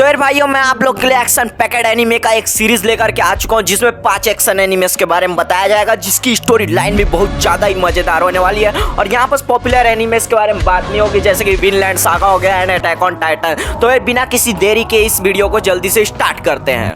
यार भाइयों, मैं आप लोग के लिए एक्शन पैकेड एनीमे का एक सीरीज लेकर के आ चुका हूँ जिसमें 5 एक्शन एनीमेस के बारे में बताया जाएगा, जिसकी स्टोरी लाइन भी बहुत ज्यादा ही मजेदार होने वाली है। और यहाँ पर पॉपुलर एनीमेस के बारे में बात नहीं होगी, जैसे कि विनलैंड सागा हो गया एंड अटैक ऑन टाइटन। तो यार बिना किसी देरी के इस वीडियो को जल्दी से स्टार्ट करते हैं।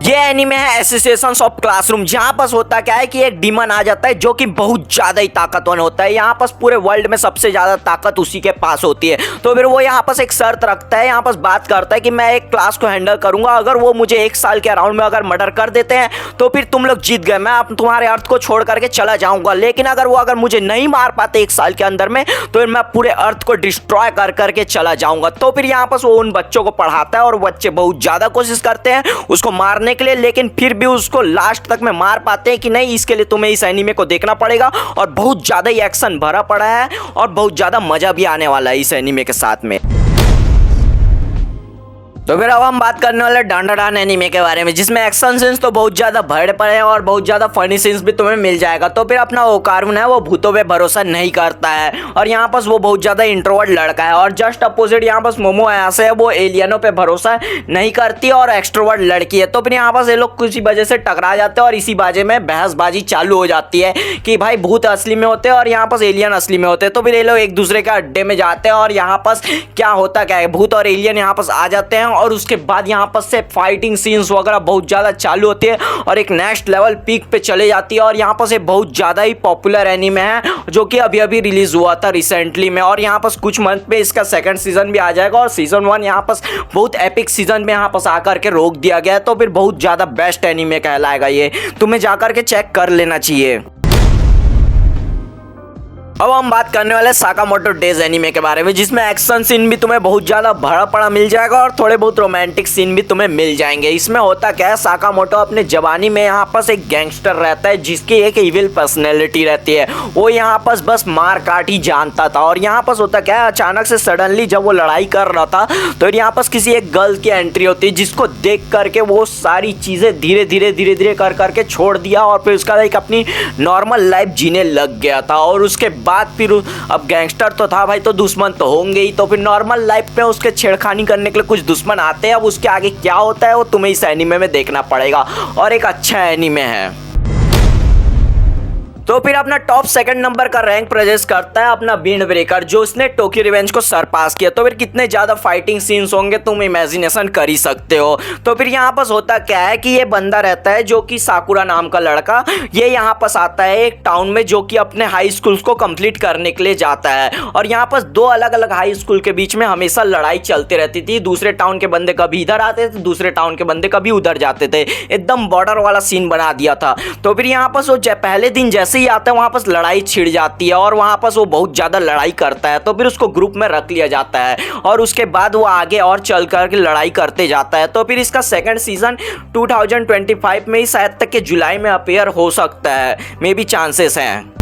ये एनीमे है एसोसिएशंस ऑफ क्लासरूम। जहाँ पर होता क्या है कि एक डीमन आ जाता है जो कि बहुत ज्यादा ही ताकतवर होता है। यहाँ पर पूरे वर्ल्ड में सबसे ज्यादा ताकत उसी के पास होती है। तो फिर वो यहाँ पर एक शर्त रखता है, यहाँ पर बात करता है कि मैं एक क्लास को हैंडल करूंगा, अगर वो मुझे 1 साल के अराउंड में अगर मर्डर कर देते हैं तो फिर तुम लोग जीत गए, मैं अब तुम्हारे अर्थ को छोड़ करके चला जाऊंगा। लेकिन अगर मुझे नहीं मार पाते 1 साल के अंदर में तो फिर मैं पूरे अर्थ को डिस्ट्रॉय कर करके चला जाऊंगा। तो फिर यहाँ पर वो उन बच्चों को पढ़ाता है और बच्चे बहुत ज्यादा कोशिश करते हैं उसको मारने के लिए, लेकिन फिर भी उसको लास्ट तक में मार पाते हैं कि नहीं। इसके लिए तुम्हें इस एनीमे को देखना पड़ेगा और बहुत ज्यादा ही एक्शन भरा पड़ा है और बहुत ज्यादा मजा भी आने वाला है इस एनीमे के साथ में। तो फिर अब हम बात करने वाले डांडाडान एनीमे के बारे में, जिसमें एक्शन सीन्स तो बहुत ज्यादा भरे पड़े हैं और बहुत ज्यादा फनी सीन्स भी तुम्हें मिल जाएगा। तो फिर अपना ओकारुन है वो भूतों पे भरोसा नहीं करता है और यहाँ पर वो बहुत ज्यादा इंट्रोवर्ट लड़का है। और जस्ट अपोजिट यहाँ पर मोमो अयासे है, वो एलियनों पे भरोसा नहीं करती और एक्सट्रोवर्ट लड़की है। तो फिर यहाँ पर ये लोग किसी वजह से टकरा जाते हैं और इसी बाजे में बहसबाजी चालू हो जाती है कि भाई भूत असली में होते हैं और यहाँ पर एलियन असली में होते हैं। तो फिर ये लोग एक दूसरे के अड्डे में जाते हैं और यहाँ पर क्या होता क्या है, भूत और एलियन यहाँ पर आ जाते हैं और उसके बाद यहाँ पर से फाइटिंग सीन्स वगैरह बहुत ज़्यादा चालू होती है और एक नेक्स्ट लेवल पीक पे चले जाती है। और यहाँ पर से बहुत ज़्यादा ही पॉपुलर एनीमे है जो कि अभी अभी रिलीज हुआ था रिसेंटली में। और यहाँ पर कुछ मंथ पे इसका सेकंड सीजन भी आ जाएगा और सीजन 1 यहाँ पर बहुत एपिक सीजन में यहाँ पर आकर के रोक दिया गया है। तो फिर बहुत ज़्यादा बेस्ट एनीमे कहलाएगा ये, तुम्हें जाकर के चेक कर लेना चाहिए। अब हम बात करने वाले साकामोटो डेज एनीमे के बारे में, जिसमें एक्शन सीन भी तुम्हें बहुत ज्यादा भरा पड़ा मिल जाएगा और थोड़े बहुत रोमांटिक सीन भी तुम्हें मिल जाएंगे। इसमें होता क्या है, साकामोटो अपने जवानी में यहाँ पर एक गैंगस्टर रहता है जिसकी एक इविल पर्सनैलिटी रहती है। वो यहाँ पर बस मार काट ही जानता था। और यहाँ पर होता क्या है, अचानक से सडनली जब वो लड़ाई कर रहा था तो यहाँ पर किसी एक गर्ल की एंट्री होती है जिसको देख करके वो सारी चीजें धीरे धीरे कर करके छोड़ दिया और फिर उसका एक अपनी नॉर्मल लाइफ जीने लग गया था। और उसके बाद फिर अब गैंगस्टर तो था भाई, तो दुश्मन तो होंगे ही। तो फिर नॉर्मल लाइफ में उसके छेड़खानी करने के लिए कुछ दुश्मन आते हैं। अब उसके आगे क्या होता है वो तुम्हें इस एनीमे में देखना पड़ेगा और एक अच्छा एनीमे है। तो फिर अपना टॉप सेकंड नंबर का रैंक प्रेजेंट करता है अपना विंड ब्रेकर, जो उसने टोक्यो रिवेंज को सरपास किया। तो फिर कितने ज्यादा फाइटिंग सीन्स होंगे तुम इमेजिनेशन कर ही सकते हो। तो फिर यहाँ पर होता क्या है कि ये बंदा रहता है जो कि साकुरा नाम का लड़का, ये यहाँ पर आता है एक टाउन में जो कि अपने हाई स्कूल्स को कंप्लीट करने के लिए जाता है। और यहाँ पर 2 अलग अलग हाई स्कूल के बीच में हमेशा लड़ाई चलती रहती थी। दूसरे टाउन के बंदे कभी इधर आते थे, दूसरे टाउन के बंदे कभी उधर जाते थे, एकदम बॉर्डर वाला सीन बना दिया था। तो फिर यहाँ पर वो पहले दिन जैसे ही आता है वहां पर लड़ाई छिड़ जाती है और वहां पर वो बहुत ज्यादा लड़ाई करता है। तो फिर उसको ग्रुप में रख लिया जाता है और उसके बाद वो आगे और चल करके लड़ाई करते जाता है। तो फिर इसका सेकंड सीजन 2025 में ही शायद तक के जुलाई में अपीयर हो सकता है, मे बी चांसेस हैं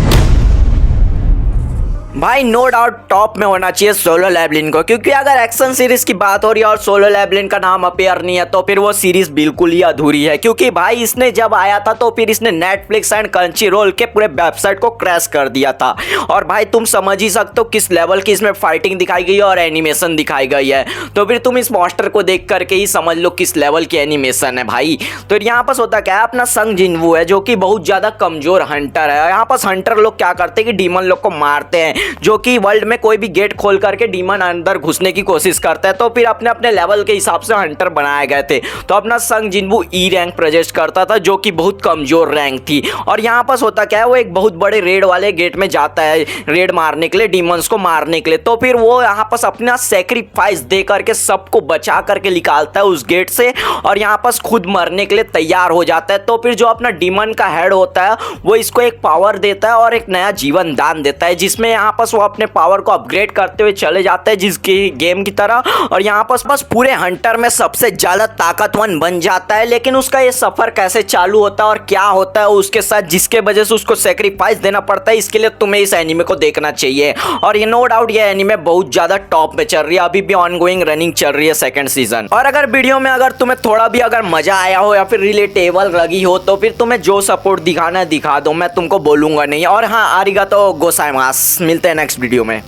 भाई। नो डाउट टॉप में होना चाहिए सोलो लेवलिन को, क्योंकि अगर एक्शन सीरीज की बात हो रही है और सोलो लेवलिन का नाम अपीयर नहीं है तो फिर वो सीरीज बिल्कुल ही अधूरी है। क्योंकि भाई इसने जब आया था तो फिर इसने नेटफ्लिक्स एंड क्रंचीरोल के पूरे वेबसाइट को क्रैश कर दिया था। और भाई तुम समझ ही सकते हो किस लेवल की इसमें फाइटिंग दिखाई गई है और एनिमेशन दिखाई गई है। तो फिर तुम इस मॉन्स्टर को देख करके ही समझ लो किस लेवल की एनिमेशन है भाई। तो यहाँ पर होता क्या है, अपना संग जिनवू है जो कि बहुत ज्यादा कमजोर हंटर है। यहाँ पर हंटर लोग क्या करते हैं कि डीमन लोग को मारते हैं, जो कि वर्ल्ड में कोई भी गेट खोल करके डीमन अंदर घुसने की कोशिश करता है। तो फिर अपने अपने लेवल के हिसाब से हंटर बनाए गए थे। तो अपना संग जिनवू ई रैंक प्रेजेंट करता था जो कि बहुत कमजोर रैंक थी। और यहाँ पर होता क्या है, वो एक बहुत बड़े रेड वाले गेट में जाता है रेड मारने के लिए, डीमंस को मारने के लिए। तो फिर वो यहाँ पर अपना सेक्रीफाइस दे करके सबको बचा करके निकालता है उस गेट से और यहाँ पर खुद मरने के लिए तैयार हो जाता है। तो फिर जो अपना डीमन का हेड होता है वो इसको एक पावर देता है और एक नया जीवन दान देता है, जिसमें यहाँ पर वो अपने पावर को अपग्रेड करते हुए चले जाते हैं जिसकी गेम की तरह, और यहाँ पर बस पूरे हंटर में सबसे ज्यादा ताकतवर बन जाता है। लेकिन उसका ये सफर कैसे चालू होता है और क्या होता है उसके साथ, जिसके वजह से उसको सेक्रीफाइस देना पड़ता है, इसके लिए तुम्हें इस एनिमे को देखना चाहिए। और ये नो डाउट ये एनिमे बहुत ज्यादा टॉप पे चल रही है, अभी भी ऑनगोइंग रनिंग चल रही है सेकंड सीजन। और अगर वीडियो में अगर तुम्हें थोड़ा भी अगर मजा आया हो या फिर रिलेटेबल लगी हो तो फिर तुम्हें जो सपोर्ट दिखाना है दिखा दो, मैं तुमको बोलूंगा नहीं। और हाँ, आरिगातो गोसाइमास, मिलते हैं नेक्स्ट वीडियो में।